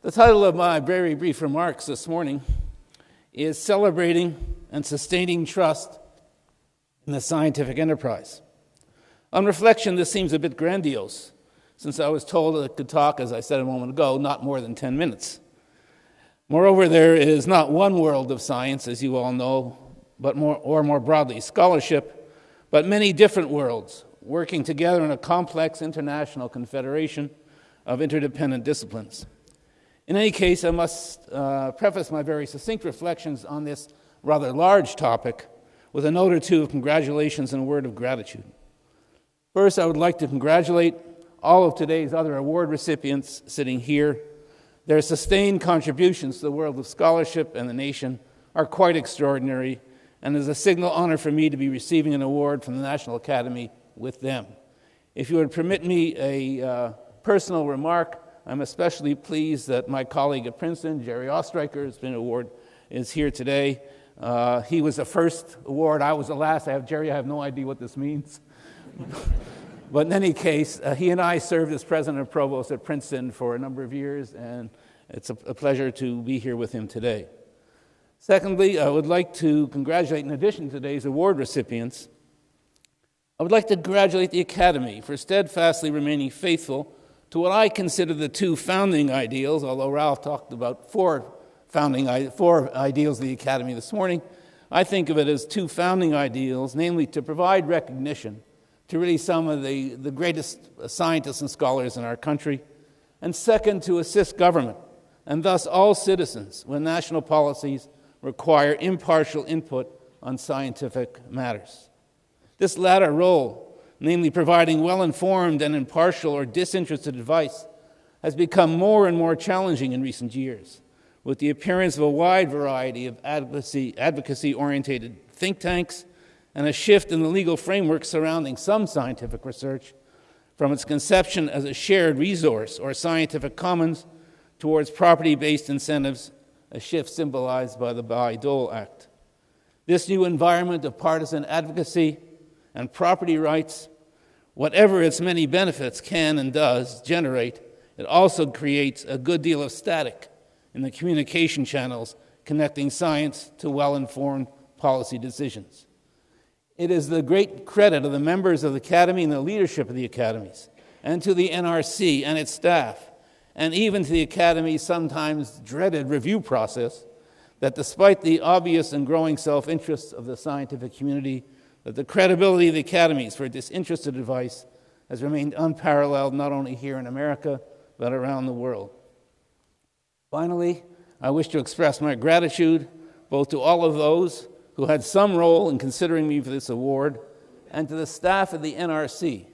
The title of my very brief remarks this morning is Celebrating and Sustaining Trust in the Scientific Enterprise. On reflection, this seems a bit grandiose, since I was told that I could talk, as I said a moment ago, not more than 10 minutes. Moreover, there is not one world of science, as you all know, but more broadly, scholarship, but many different worlds working together in a complex international confederation of interdependent disciplines. In any case, I must preface my very succinct reflections on this rather large topic with a note or two of congratulations and a word of gratitude. First, I would like to congratulate all of today's other award recipients sitting here. Their sustained contributions to the world of scholarship and the nation are quite extraordinary, and it is a signal honor for me to be receiving an award from the National Academy with them. If you would permit me a personal remark, I'm especially pleased that my colleague at Princeton, Jerry Ostreicher, is here today. He was the first award. I was the last. Jerry, I have no idea what this means. But in any case, he and I served as president and provost at Princeton for a number of years, and it's a pleasure to be here with him today. Secondly, I would like to congratulate, in addition to today's award recipients, I would like to congratulate the Academy for steadfastly remaining faithful to what I consider the two founding ideals, although Ralph talked about four ideals of the Academy this morning. I think of it as two founding ideals, namely to provide recognition to really some of the greatest scientists and scholars in our country, and second, to assist government, and thus all citizens, when national policies require impartial input on scientific matters. This latter role, namely providing well-informed and impartial or disinterested advice, has become more and more challenging in recent years, with the appearance of a wide variety of advocacy-oriented think tanks and a shift in the legal framework surrounding some scientific research from its conception as a shared resource or scientific commons towards property-based incentives, a shift symbolized by the Bayh-Dole Act. This new environment of partisan advocacy and property rights, whatever its many benefits can and does generate, it also creates a good deal of static in the communication channels connecting science to well-informed policy decisions. It is the great credit of the members of the Academy and the leadership of the Academies, and to the NRC and its staff, and even to the Academy's sometimes dreaded review process, that despite the obvious and growing self-interest of the scientific community, that the credibility of the academies for disinterested advice has remained unparalleled not only here in America, but around the world. Finally, I wish to express my gratitude both to all of those who had some role in considering me for this award, and to the staff of the NRC,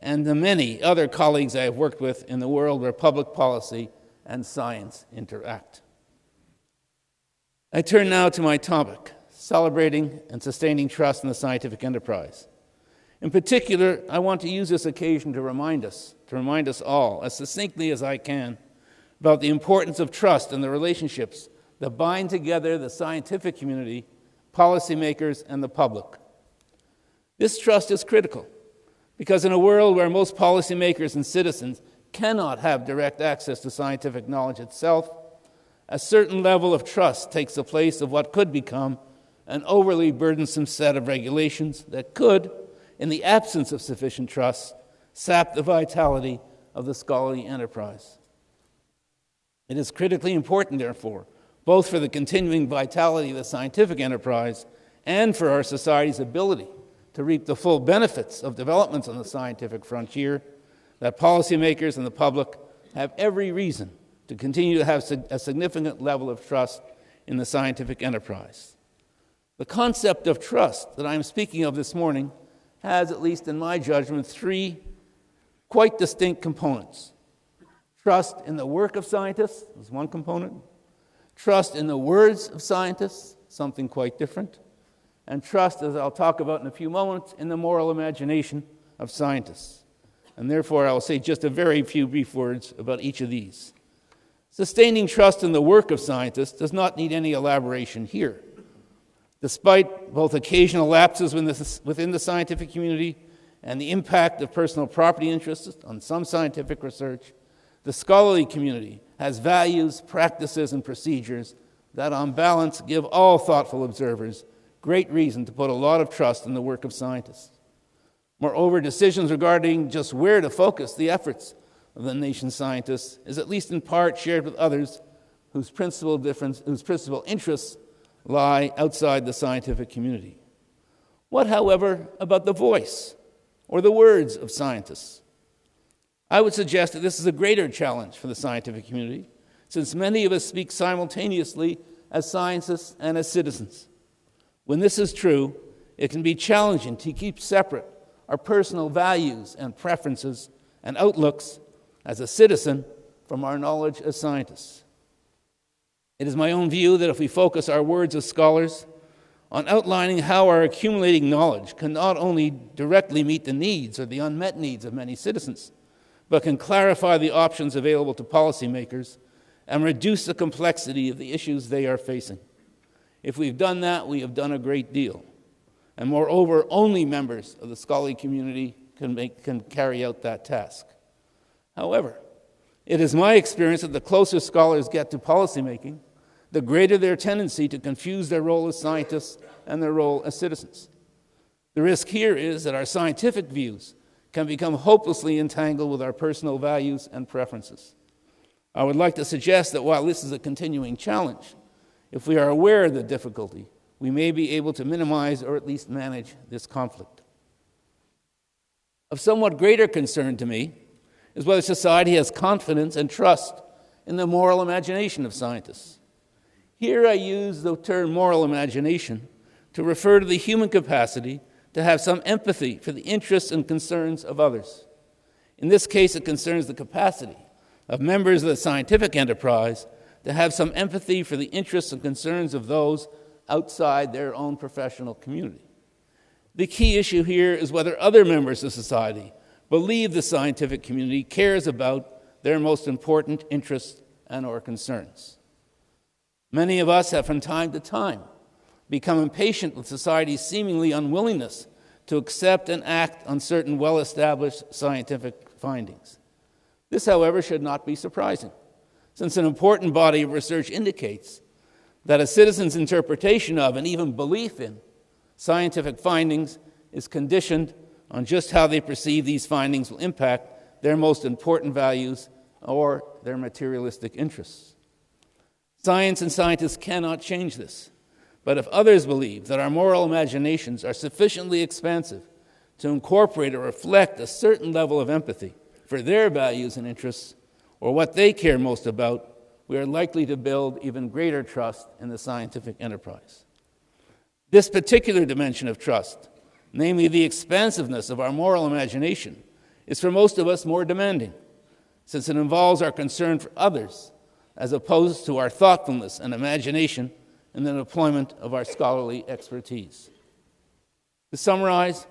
and the many other colleagues I have worked with in the world where public policy and science interact. I turn now to my topic, celebrating and sustaining trust in the scientific enterprise. In particular, I want to use this occasion to remind us all, as succinctly as I can, about the importance of trust and the relationships that bind together the scientific community, policymakers, and the public. This trust is critical because in a world where most policymakers and citizens cannot have direct access to scientific knowledge itself, a certain level of trust takes the place of what could become an overly burdensome set of regulations that could, in the absence of sufficient trust, sap the vitality of the scholarly enterprise. It is critically important, therefore, both for the continuing vitality of the scientific enterprise and for our society's ability to reap the full benefits of developments on the scientific frontier, that policymakers and the public have every reason to continue to have a significant level of trust in the scientific enterprise. The concept of trust that I'm speaking of this morning has, at least in my judgment, three quite distinct components. Trust in the work of scientists is one component. Trust in the words of scientists, something quite different. And trust, as I'll talk about in a few moments, in the moral imagination of scientists. And therefore, I will say just a very few brief words about each of these. Sustaining trust in the work of scientists does not need any elaboration here. Despite both occasional lapses within the scientific community and the impact of personal property interests on some scientific research, the scholarly community has values, practices, and procedures that, on balance, give all thoughtful observers great reason to put a lot of trust in the work of scientists. Moreover, decisions regarding just where to focus the efforts of the nation's scientists is at least in part shared with others whose principal interests lie outside the scientific community. What, however, about the voice or the words of scientists? I would suggest that this is a greater challenge for the scientific community, since many of us speak simultaneously as scientists and as citizens. When this is true, it can be challenging to keep separate our personal values and preferences and outlooks as a citizen from our knowledge as scientists. It is my own view that if we focus our words as scholars on outlining how our accumulating knowledge can not only directly meet the needs or the unmet needs of many citizens, but can clarify the options available to policymakers and reduce the complexity of the issues they are facing. If we've done that, we have done a great deal. And moreover, only members of the scholarly community can carry out that task. However, it is my experience that the closer scholars get to policymaking, the greater their tendency to confuse their role as scientists and their role as citizens. The risk here is that our scientific views can become hopelessly entangled with our personal values and preferences. I would like to suggest that while this is a continuing challenge, if we are aware of the difficulty, we may be able to minimize or at least manage this conflict. Of somewhat greater concern to me is whether society has confidence and trust in the moral imagination of scientists. Here I use the term moral imagination to refer to the human capacity to have some empathy for the interests and concerns of others. In this case, it concerns the capacity of members of the scientific enterprise to have some empathy for the interests and concerns of those outside their own professional community. The key issue here is whether other members of society believe the scientific community cares about their most important interests and/or concerns. Many of us have from time to time become impatient with society's seemingly unwillingness to accept and act on certain well-established scientific findings. This, however, should not be surprising, since an important body of research indicates that a citizen's interpretation of and even belief in scientific findings is conditioned on just how they perceive these findings will impact their most important values or their materialistic interests. Science and scientists cannot change this, but if others believe that our moral imaginations are sufficiently expansive to incorporate or reflect a certain level of empathy for their values and interests, or what they care most about, we are likely to build even greater trust in the scientific enterprise. This particular dimension of trust, namely the expansiveness of our moral imagination, is for most of us more demanding, since it involves our concern for others, as opposed to our thoughtfulness and imagination in the deployment of our scholarly expertise. To summarize,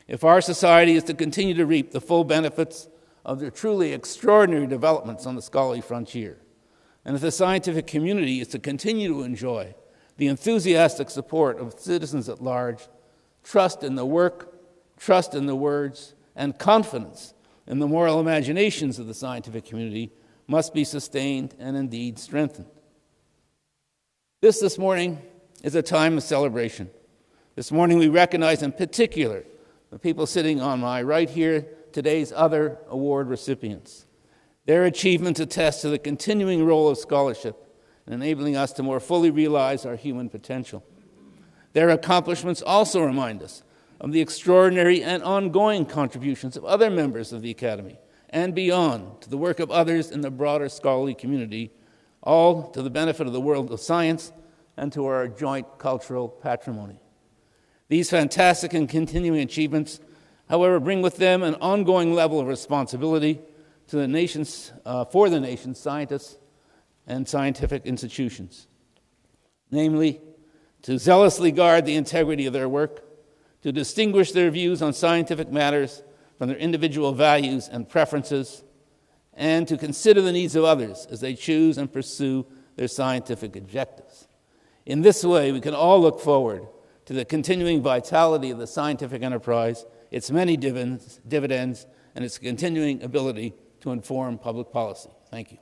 if our society is to continue to reap the full benefits of the truly extraordinary developments on the scholarly frontier, and if the scientific community is to continue to enjoy the enthusiastic support of citizens at large, trust in the work, trust in the words, and confidence in the moral imaginations of the scientific community must be sustained and indeed strengthened. This morning is a time of celebration. This morning we recognize in particular the people sitting on my right here, today's other award recipients. Their achievements attest to the continuing role of scholarship in enabling us to more fully realize our human potential. Their accomplishments also remind us of the extraordinary and ongoing contributions of other members of the Academy and beyond to the work of others in the broader scholarly community, all to the benefit of the world of science and to our joint cultural patrimony. These fantastic and continuing achievements, however, bring with them an ongoing level of responsibility to the nation's, for the nation's scientists and scientific institutions, namely, to zealously guard the integrity of their work, to distinguish their views on scientific matters from their individual values and preferences, and to consider the needs of others as they choose and pursue their scientific objectives. In this way, we can all look forward to the continuing vitality of the scientific enterprise, its many dividends, and its continuing ability to inform public policy. Thank you.